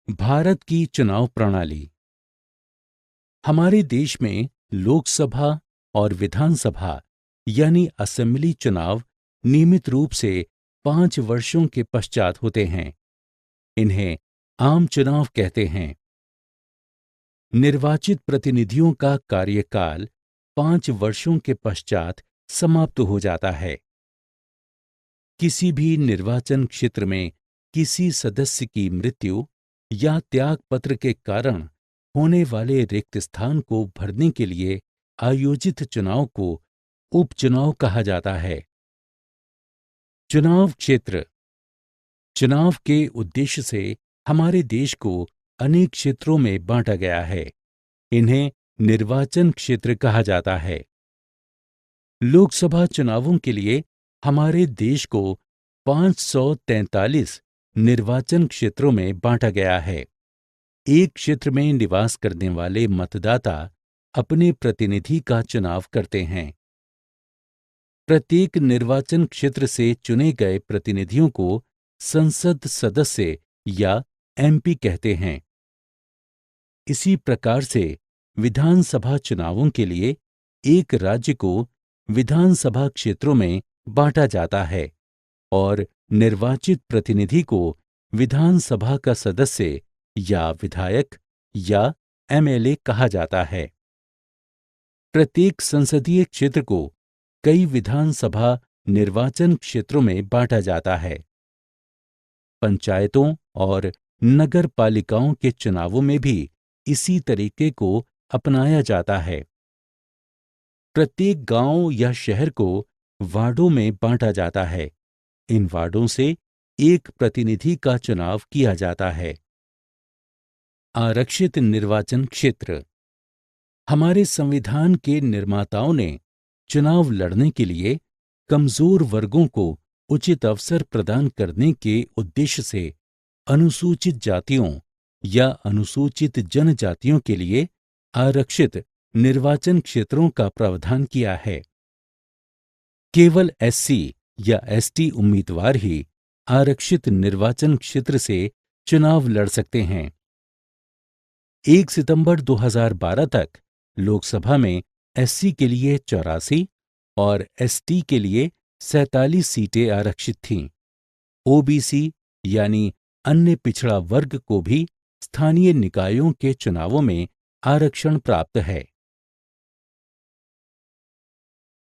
भारत की चुनाव प्रणाली। हमारे देश में लोकसभा और विधानसभा यानी असेंबली चुनाव नियमित रूप से 5 वर्षों के पश्चात होते हैं। इन्हें आम चुनाव कहते हैं। निर्वाचित प्रतिनिधियों का कार्यकाल 5 वर्षों के पश्चात समाप्त हो जाता है। किसी भी निर्वाचन क्षेत्र में किसी सदस्य की मृत्यु या त्याग पत्र के कारण होने वाले रिक्त स्थान को भरने के लिए आयोजित चुनाव को उपचुनाव कहा जाता है। चुनाव क्षेत्र। चुनाव के उद्देश्य से हमारे देश को अनेक क्षेत्रों में बांटा गया है। इन्हें निर्वाचन क्षेत्र कहा जाता है। लोकसभा चुनावों के लिए हमारे देश को 543 निर्वाचन क्षेत्रों में बांटा गया है। एक क्षेत्र में निवास करने वाले मतदाता अपने प्रतिनिधि का चुनाव करते हैं। प्रत्येक निर्वाचन क्षेत्र से चुने गए प्रतिनिधियों को संसद सदस्य या एमपी कहते हैं। इसी प्रकार से विधानसभा चुनावों के लिए एक राज्य को विधानसभा क्षेत्रों में बांटा जाता है और निर्वाचित प्रतिनिधि को विधानसभा का सदस्य या विधायक या एमएलए कहा जाता है। प्रत्येक संसदीय क्षेत्र को कई विधानसभा निर्वाचन क्षेत्रों में बांटा जाता है। पंचायतों और नगर पालिकाओं के चुनावों में भी इसी तरीके को अपनाया जाता है। प्रत्येक गांव या शहर को वार्डों में बांटा जाता है। इन वार्डों से एक प्रतिनिधि का चुनाव किया जाता है। आरक्षित निर्वाचन क्षेत्र। हमारे संविधान के निर्माताओं ने चुनाव लड़ने के लिए कमजोर वर्गों को उचित अवसर प्रदान करने के उद्देश्य से अनुसूचित जातियों या अनुसूचित जनजातियों के लिए आरक्षित निर्वाचन क्षेत्रों का प्रावधान किया है। केवल एससी या एसटी उम्मीदवार ही आरक्षित निर्वाचन क्षेत्र से चुनाव लड़ सकते हैं। 1 सितंबर 2012 तक लोकसभा में एससी के लिए 84 और एसटी के लिए 47 सीटें आरक्षित थीं। ओबीसी यानी अन्य पिछड़ा वर्ग को भी स्थानीय निकायों के चुनावों में आरक्षण प्राप्त है।